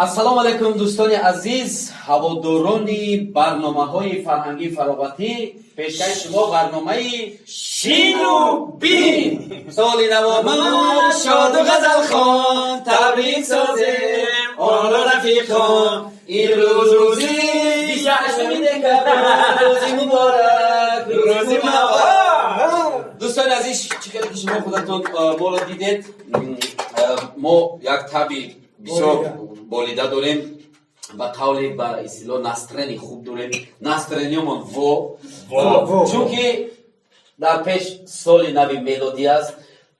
ассалому алайкум дӯстони азиз, ҳаводорони барномаҳои фарҳангии фароғатӣ. пешкаши шумо барномаи Шину бин. соли наво шоду ғазалхон, табрик созем онро рафиқон. имрӯз рӯзи 28 декабр, рӯзи муборак, рӯзи муборак. дӯстони азиз, чӣ қадр ки шумо худатон моро дидед, мо як таби бисёр болида дорем ба қавли ба истлоҳ настрени хуб дорем. Настрениёмон во, чунки дар пеш соли нави мелодӣ аст.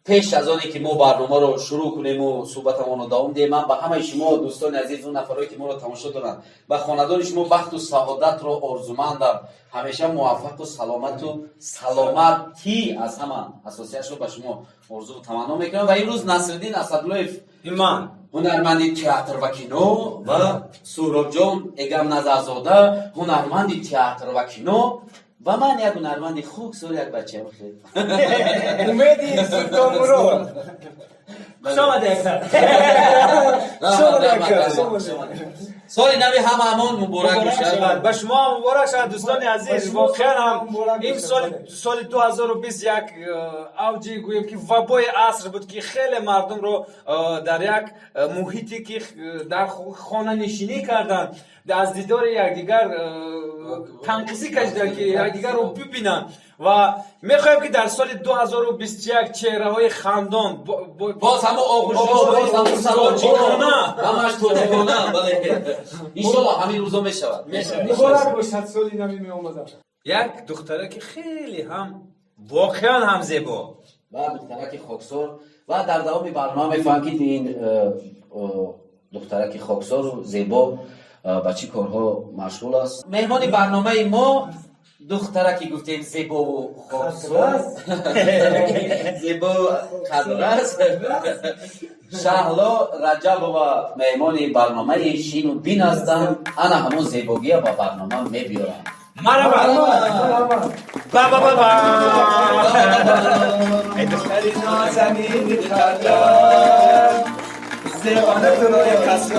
пеш аз оне ки мо барномаро шурӯъ кунему суҳбатамонро давом диҳем, ман ба ҳамаи шумо дӯстони азиз, он нафарое ки моро тамошо доранд, ба хонадони шумо бахту саодатро орзумандам. ҳамеша муваффақу саломату саломатӣ аз ҳама асосиашро ба шумо орзу таманно мекунам. ва имрӯз Насриддин Асадуллоев ман ҳунарманди театр ва кино ва Суҳробҷон Эгам Назарзода ҳунарманди театр ва кино ва ман як ҳунарманди хуксор як бачаам хел умеди султонмуро соли нави ҳамаамон муборак бошад. ба шумо ҳам муборак шавад дӯстони азиз. воқеан ҳам ин соли 2021 авҷи гӯем ки вабои аср буд ки хеле мардумро дар як муҳите ки дар хонанишинӣ карданд, аз дидори якдигар танқисӣ кашиданд ки якдигарро бибинанд. ва мехоҳем ки дар соли 2021 чеҳраҳои хандон боз ҳама оғӯшҳо, боз ҳама салончикона, ҳамаш тоҷикона, бале иншоаллоҳ ҳамин рӯзо мешавад. муборак бошад соли нави меомада. як духтараки хеле ҳам воқеан ҳам зебо ва духтараки хоксор. ва дар давоми барнома мефаҳмем ки ин духтараки хоксору зебо ба чӣ корҳо машғул аст. меҳмони барномаи мо духтараки гуфтем зебову хоксор, зебо қадрас, Шаҳло Раҷабова меҳмони барномаи Шину бин ҳастанд. ана ҳамон зебогия ба барнома мебиёранд. марҳаба баба баба ай духтари нозанини халёл زبانه دنیای کسب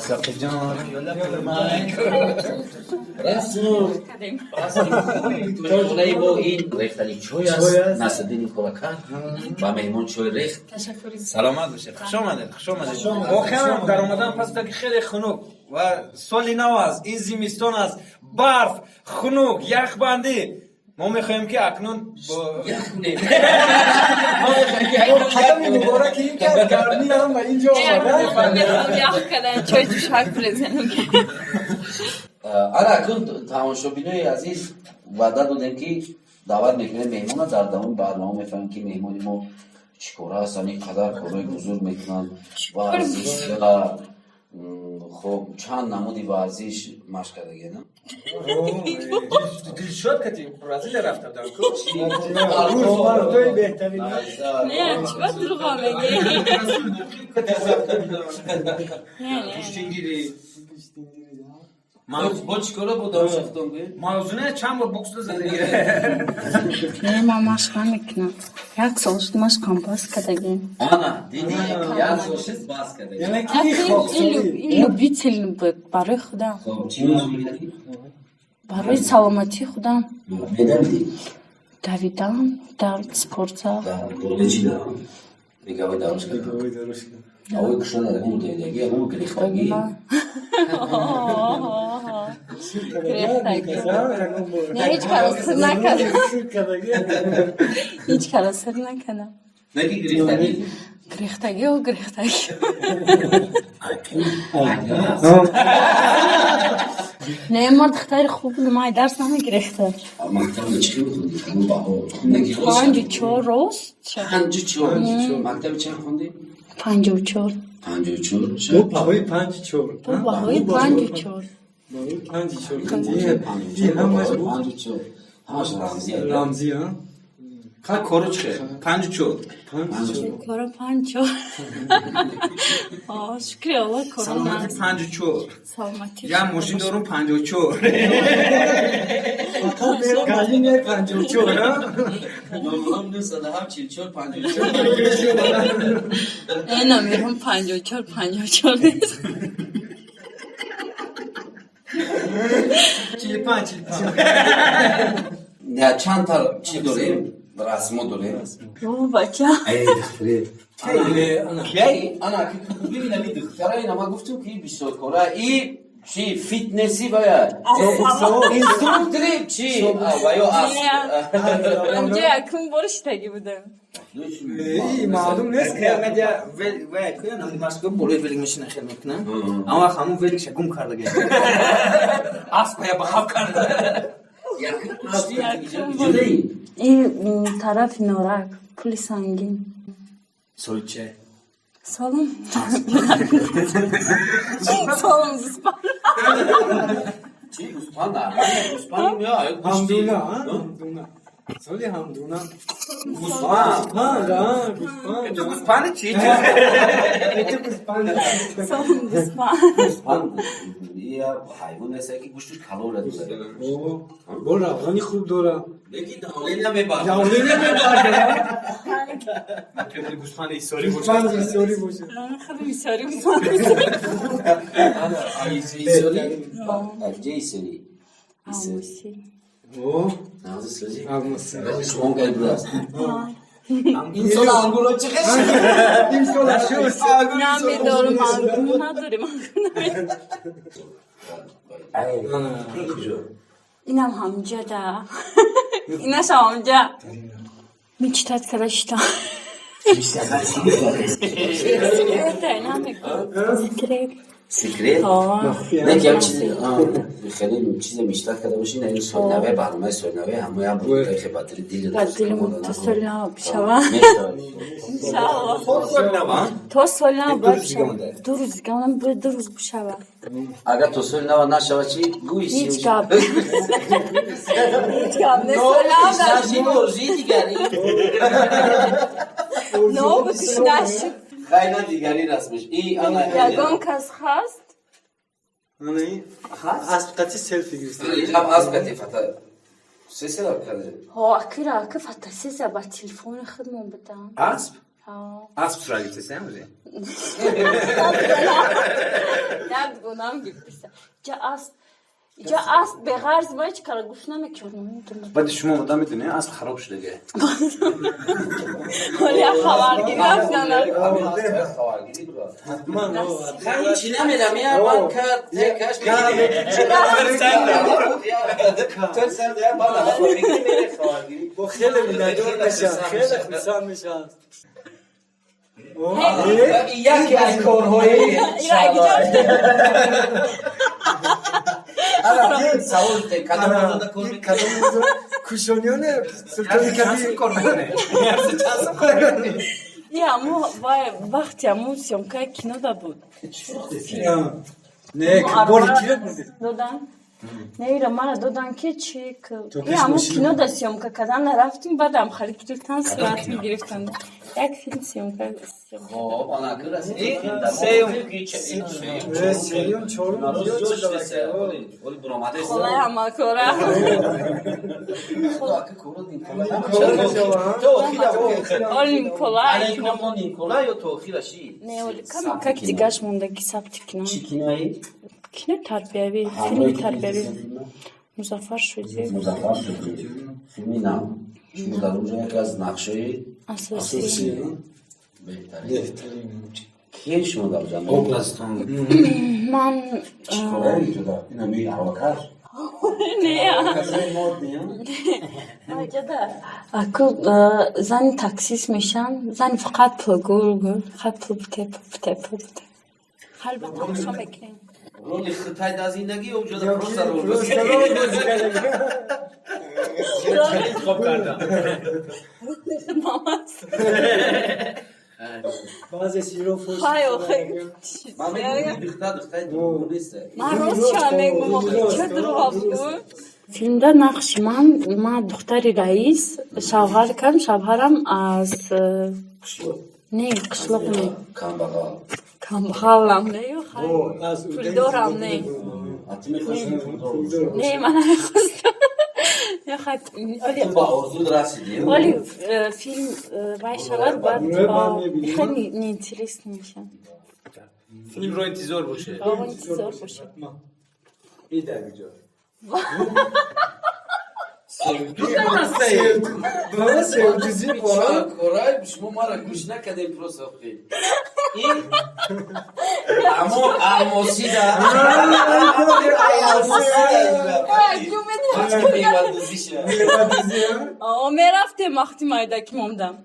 ساقی جان رسول توی با این ریختنی چوی است. نصرالدین کار کرد و مهمون چوی ریخت. سلامت باشید. خوش آمدید. واقعا در اومدن پس تا که خیلی خنک و سالی نو است. این زمستان است. برف، خنک، یخ بندی. ما میخوایم که اکنون یخ نه. خدمت مبارک این که گرمی هم به اینجا آمده. یخ کردن چای جوش حق بزنم. ана акун тамошобинои азиз ваъда додем ки даъват мекунем меҳмона дар давоми барнома мефаҳмем ки меҳмони мо чӣ кора ҳастанд, ин қадар корҳои бузург мекунанд. варзиш ва хоб чанд намуди варзиш машқ кардагиена. Дилшод кати Бразилия рафта дар кӯч. Не, чиба дурӯғ мегӣ? Пуштингири бо чӣ кора бо давшафтон гӯед? мавзуне чанд бор бокс дозадагӣ. Не, ман машқ намекунам. Як сол шуд машқам бас кардагӣ. ана диди як сол шуд бас кардагӣ. ин любитель буд барои худам, хоб чӣ мешавидаги? барои саломатии худам. медали Давидам дар спортзал. боле чӣ дарам? беговой дорожка. Овои кушода ҳамон давидаги, ҳамон гирехтагӣ. Гирехтагӣ. Не, ҳеҷ кара сир накардам. Ҳеҷ кара сир накардам. Наги гирехтагӣ. Гирехтагио гирехтагӣ. Не, ман духтари хуб будам, ман дарс намегирехтам. мактабда чӣ хонди? ҳамон баҳо хондаги рост? 54 рост. 54. мактаби чанд хонди? 54. 54. бо баҳои 54. Бо баҳои 54. баҳои 54. ҳамаш рамзи. рамзи а خا کارو چه 54 کارو پنجو شکری الله کارو سلامتی 54 سلامتی یا ماشین دارم 54 گالی میاد 54 نه هم دوست هم 44 54 اینا میرم 54 نیست 45 یا چند تا چی داریم رسمو داریم بابا بچه ای دختری کی انا که ببینم این دختره اینا ما گفتم که بسیار کاره این چی فیتنسی باید اینستروکتری چی و یا اونجا اکنون برشتگی بودم ای معلوم نیست که مدیا و کنم ماسکو بوله ولی میشن خیلی میکنم اما همون ولی شگم کرده گه اس پیا بخاب کرده این طرف نورک پول سنگین سوی چه سالم سالم زسپان چی گوسپان نه گوسپان میاد همدونه همدونه سالی همدونه گوسپان ها تو گوسپانه چی سالم زسپان گوسپان یا حیوان است که گوشتش کالور داره بول روانی خوب داره لیکن حالی نمیباره جوانی نمیباره تو گوسپانه ایساری گوسفند ایساری باشه خیلی میساری بودم ایساری آموسی اوه نازی سازی آموسی شما گل براست این سال انگورو چه این سال شوست نمیدارم مانگون نداریم اینم همجا ده اینش همجا میچتت کرشتا سیکریت نه که چیزی خیلی چیز بیشتر کرده باشی نه این سالنوه برنامه سالنوه همه هم بود که بطری دیل بدل متصل نام شوا تو سال نام باید 2 روز دیگه اونم باید 2 روز بشوا اگر تو سالنوه نشوه چی گویی هیچ گاب هیچ گاب نه سال نام ساشی برزی دیگری نو بکش نشد خیلی دیگری رسمش ای انا یگان کس خواست نه اسب قطعی سلفی گرفت هم از قطیفتا سلسله کرده ها اکیرا که فتاسیزه با تلفون خودمون بدم اسب ها اسب سرالی تسمه نه گونام گیرسه جا است به غرض باید چه کار گوش نمیکنم بعد شما مدام میدونی اسب خراب شده گه ولی خبرگیری رفتن خواهرگیری برا من خیلی چی نمیدم یه من کرد یکش تو سر دیگه بالا خواهرگیری میره خواهرگیری با خیلی میدادور میشن خیلی خوشحال میشن یکی از کارهای سوال ته کدام آزاده کار میکنه کشونیانه سلطانی کبیر یه همون وقتی همون سیامکای کینو دا بود نه بولی کیره بودی دادن نه من دادن که چی که همون کینو دا سیامکا کدن رفتیم بعد هم خالی گرفتن صورت میگرفتن یک فیلم سیامکا خب آنا کرد سیوم چهارم ولی برآمده است خدای همه کاره خدا که کورو نیکولا اول نیکولا علیکم نیکولا یا تو خیرشی نه ولی کم که دیگهش موندگی ثبت کنم چی کینایی کینه تربیوی فیلم تربیوی مظفر شدی مظفر شدی فیلمی نام شما در اونجا یکی از نقشه اساسی بهترین کی شما در اونجا اوبلاستان من چیکاره تو در این همی هواکر نه کسی مود نیم اکو زن تاکسیس میشن زن فقط پول فقط پول بته حال به تماشا میکنیم رولی خطای در زندگی اونجا در پروسا رو خوب کردم بعضی سیرو فوش های آخه من میگم دختر دختر دروغ نیست من روز شما میگم چه دروغ بود فیلمда нақши ман духтари раис, шавҳарам аз не қишлоқ не камбағалам не ё пулдорам не не ман намехостам вале филм вай шавад баъд хеле неинтересный мешавад. филмро интизор боше. интизор боше. Bana sevgisi var. Koray şuma mara kuş ne kadar prosokti. Ama sida. Ме рафтем вақти майдаки момдам.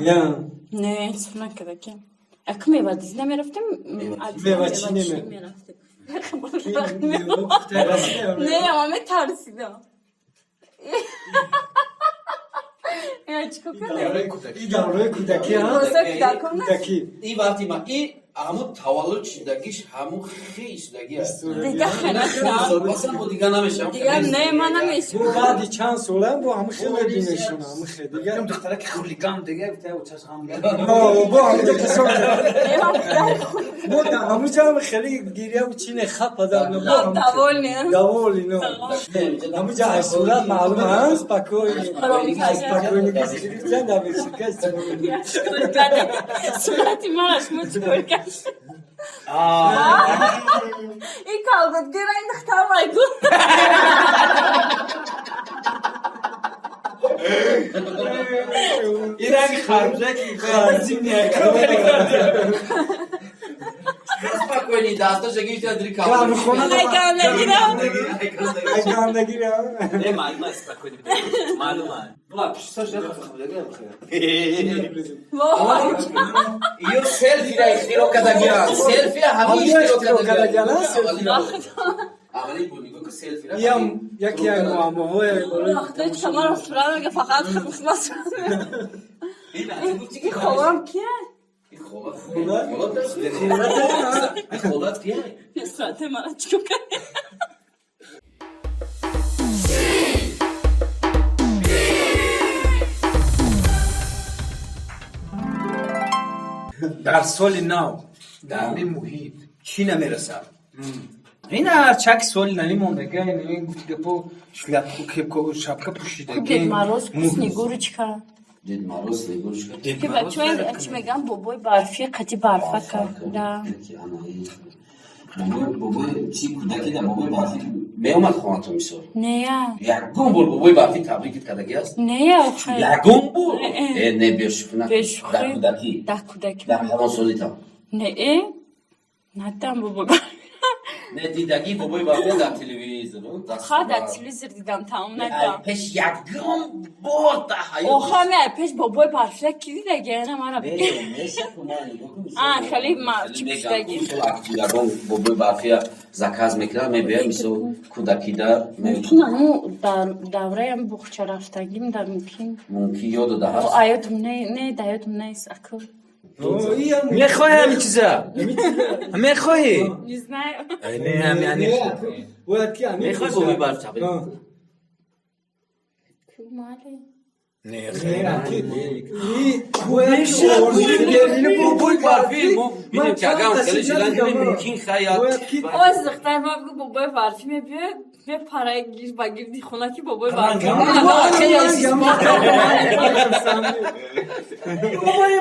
Ya. Не, накадаки. Акы мевадиз намерафтем. Мевачи неме. Не, ама метарсидам. Davroy kudaki ha. Kudaki. İyi vakti ma. İyi ama tavallud şiddagiş hamu xi şiddagi ast. Diga xana. Basan bu diga nameşam. Diga ne mana meş. Bu badi çan solan bu amı xele dineşin amı xele diga. Kim dixtara ki xuligan diye bir tane uçaş ham geldi. Bu amı da kesin. Ne Bu da amı canı xele giriya bu çine xap adam bu amı. Davol. Davoli no. Amı canı solan malum ha. Spakoy. Spakoy ne sen de bir şirket. Surati maraş mutkorka. İyi kaldı. Gören diktamaydı. İrangi xarbuza ki zimniye. Spokojnie, da to że gdzieś na dryka. Gam khona. Aygan Aygan giriyor. Ne malum spokojnie. Malum. Bula pişsaş ya xabda gel. Vay. Io selfie da istiro kada gira. Selfie hami istiro kada gira. Amali bu nigo ki selfie da. Yam yak ya muamma o. Vaqti şamar surana faqat xizmat. İyi bu tiki Xolam ki. Xolat ki. Surati mara çıkıyor. در سال نو در این محیط چی نمیرسد این هر چک سال نمی موندگی این گفتی که پو شبکه پوشیدگی Ded Moroz Snegurочка. Ded Moroz Snegurочка. Ki bachwen aç megan boboy barfi qati barfa karda. Boboy çi kudaki da boboy barfi. Meomat xonatım misor. Ne ya? Ya gumbul boboy barfi tabrik et kada giyas. Ne ya? Ya gumbul. Ne beşufna. Beşufna. Da kudaki. Da kudaki. Da hamon solita. Ne Natam boboy. Ne didagi boboy barfi da televizyon. Khada televizor didam tamam nakam. Peş ya gumbul da hayır. Oha me peş boboy barfi ki de gene mara. Neyse kumani. Khali ma çıkıştagi. Boboy barfi zakaz meklar me be miso kudaki da Tunamı davrayam buxça raftagim da mümkün. mumkin yodo da O hast. ayodum ne dayodum ne akıl. میخوای همین چیزا میخوای Не знаю. نه هم یعنی Bu etki yani. Mekhoi boboy barfi tabrik. Kumali. نه Boboy barfi benim kagam kılıcılan gibi mümkün hayat. Az zıxtar ma bu boboy barfi me biye ve para gir bagirdi xona ki boboy barfi.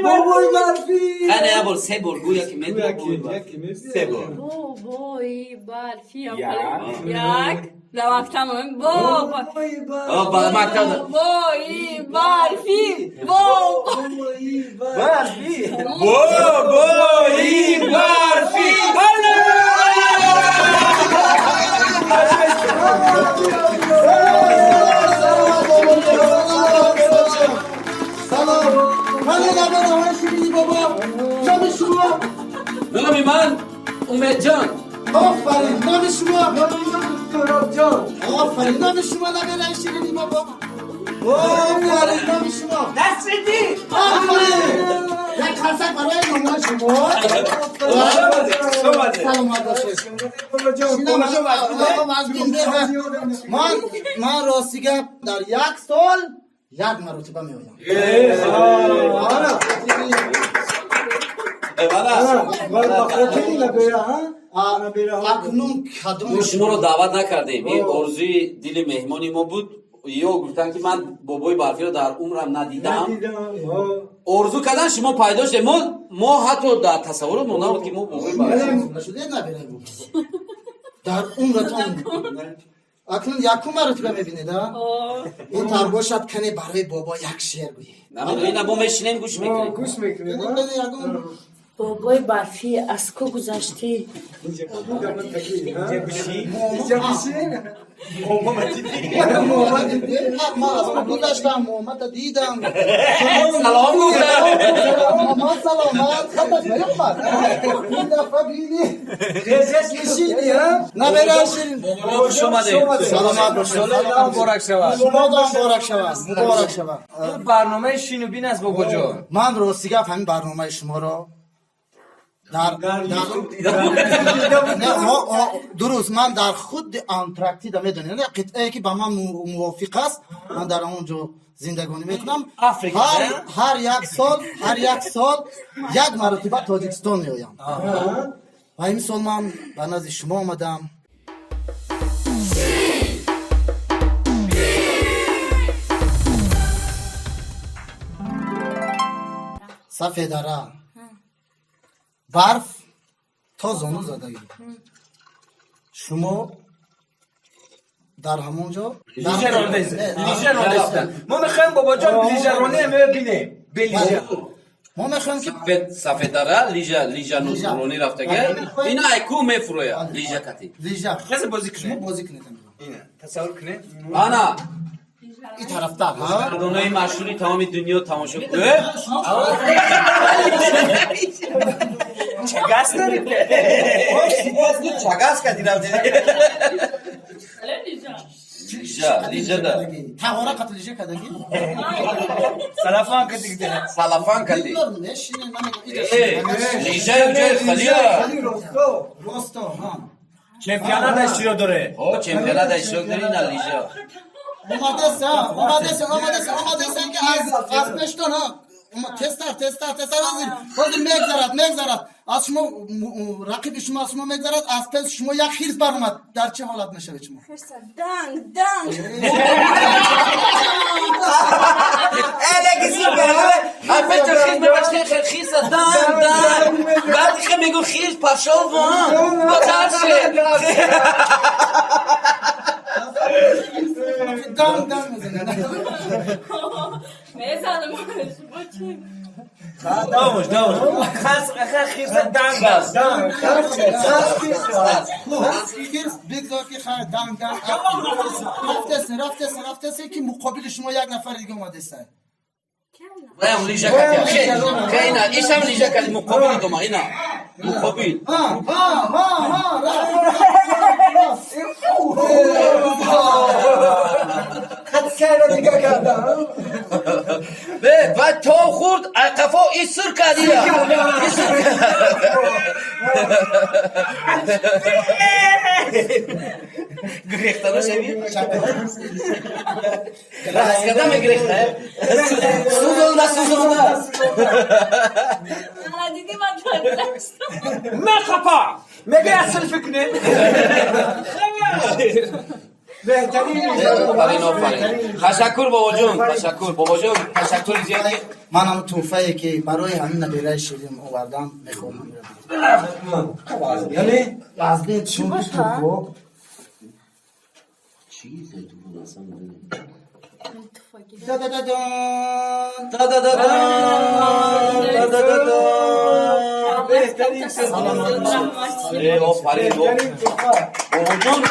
Boboy barfi. Ana yabol sebol guya ki med boboy barfi. سبا Boboy barfi yak. Damak tamam. Boboy. Oh bak maktabda. Boboy barfi. Boboy. برفی بابایی برفی Nami man Umedcan. آفرین نام شما آفرین نام شما نمیرن شیرینی بابا آفرین نام شما نصردی آفرین یک خرسک برای نمونه شما سلامت باشید من راستیگه در 1 سال 1 مرتبه می آیم اکنون کدوم شما رو دعوت نکردیم. این ارزوی دل مهمانی ما بود. یا گفتن که من بابای برفی رو در عمرم ندیدم. ارزو کردن شما پیدا شد. ما حتی در تصورمون نبود که ما بابای برفی نشده نبینیم در عمرتون اکنون یکم مرتبه میبینید این ترباشت کنی برای بابا یک شعر گویی نه ما میشینیم گوش میکنیم. بابای برفی از کو گذشتی؟ من از ما گذاشتم محمد دیدم سلام گفتم. محمد سلامت خطش نیامد این دفعه بینی نه بره شیرین خوش اومدید. سلامت باشید مبارک شود. شما دا مبارک شود مبارک شود برنامه شینو بین است بابا جان. من راستی گفت همین برنامه شما رو درست من در خود انتراکتی میدونید یعنی قطعه که با من موافق است من در اونجا زندگانی میکنم هر یک سال 1 مرتبه تاجیکستان میایم و این سال من به نزد شما آمدم سفیداره برف تا زانو زدگی شما در همونجا لیژرانه ما میخوایم بابا جان لیژرانه ببینیم بلیژر ما میخوایم که سفید داره لیژا نورانی رفتگه اینا ایکو میفروه لیژا کتی لیژا کسی بازی کنه بازی کنید اینه تصور کنه انا این طرفتر ها مردانای مشهوری تمام دنیا تماشا کنه. چگاست دارید چگاست کتی رفته لیژا ده تهاره قتل لیژا کدگی سلافان کدیگه سلافان کتی نشینه من لیژا جای خلیه راستو ها چمپیونات اشتراک داره. چمپیونات اشتراک داری نه لیژا اومده که از پشتون ها تستر بازی میگذارد از شما رقیب شما از شما میگذارد از پس شما یک خیرس برامد در چه حالت میشه شما دنگ الگیسی برای پتر خیز دان بعد که میگو خیز پاشو وان با ترشه دنگ میزنه میزنم داوش خاص خیز دنگ است خیرس بگذار که خیر دنگ رفته که مقابل شما یک نفر دیگه اومده است رایم لیژا کتی خیلی ایش هم لیژا کتی مقابل دوما اینا مقابل به بعد تو خورد قفا ایسر کردی گریختانه شوید راست کردم گریخته سوزونده دیدی من داشتم نخپا میگه اصل فکر آفرین تشکر بابا جون تشکر زیادی من هم توفه‌ای که برای همین نبیره شیرین آوردم میخوام یعنی از بین چون تو چیزه تو اصلا بهترین آفرین بابا جون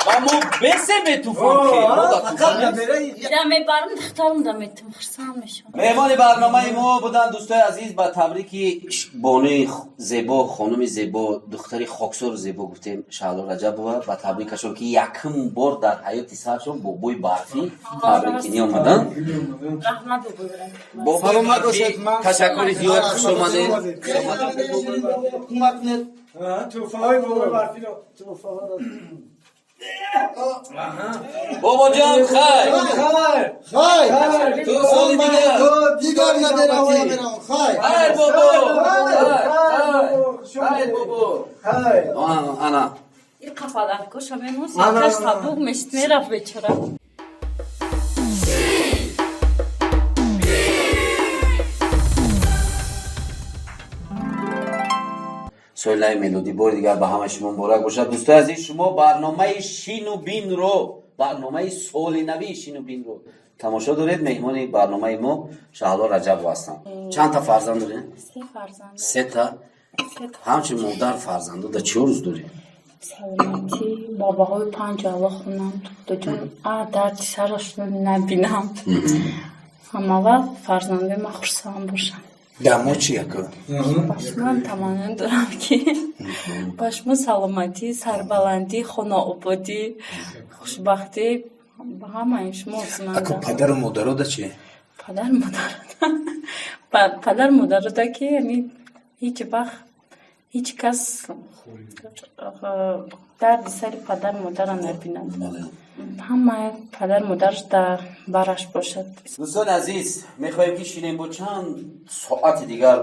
و مو بسه توفان که ما دا توفان دمه برم دخترم دمتم خرسان میشم. مهمان برنامه ما بودن دوستای عزیز با تبریک بانوی زیبا خانم زیبا دختری خاکسار زیبا گفتیم شهلا رجب بود و تبریکشون که یکم بار در حیات سرشون با بوی برفی تبریکی آمدن. رحمت بگویم. با سلامت باشید. تشکر زیاد خوش آمدید. توفه های بابا برفی رو توفه ها رو بابا جان خیر خیر تو سال دیگر ندارم و میرم خیر خیر بابا خیر بابا انا این قفادر کش همه موس یکش صبوق مشت میرفت بیچاره. سویلای ملودی بار دیگر به همه شما مبارک باشد. دوستای عزیز شما برنامه شین و بین رو برنامه سال نوی شین و بین رو تماشا دارید. مهمان برنامه ما شهلا رجب هستم. چند تا فرزند دارین؟ 3 فرزند. 3 تا. همچنین مادر فرزند دا چه روز دارین؟ سلامتی باباهای 5 الله خونم دو جون درد سرشون نبینم همه وقت فرزنده ما خرسان باشم. دمو چیه که؟ باش من تماما دارم که باش من سلامتی سربلندی خونه آبادی خوشبختی با همه شما اکو پدر و مادر دا چیه؟ پدر مادر دا که یعنی هیچ وقت هیچ کس درد سر پدر مادر نبیند. همه پدر مادرش در برش باشد. دوستان عزیز میخوایم که شیرین با چند ساعت دیگر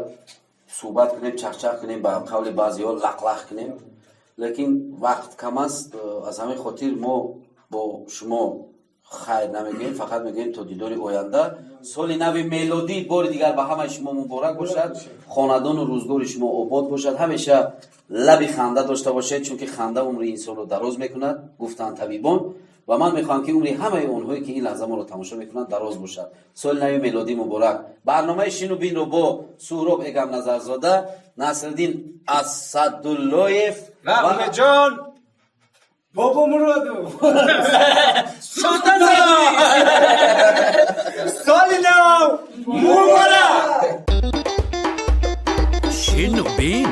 صحبت کنیم چخچخ کنیم با قول بعضی ها لق کنیم لیکن وقت کم است. از همین خاطر ما با شما خیر نمیگیم فقط میگیم تا دیدار آینده. سال نو میلادی بار دیگر به همه شما مبارک باشد. خاندان و روزگار شما آباد باشد. همیشه لب خنده داشته باشید چون که خنده عمر انسان رو دراز میکند گفتن طبیبان و من میخوام که عمر همه اونهایی که این لحظه ما رو تماشا میکنند دراز باشد. سال نو میلادی مبارک. برنامه شین و بین رو با سهراب اگم نظرزاده، نصرالدین اسداللهیف رحمه جان بابا مرادو سالی نو مبارک. شین و بین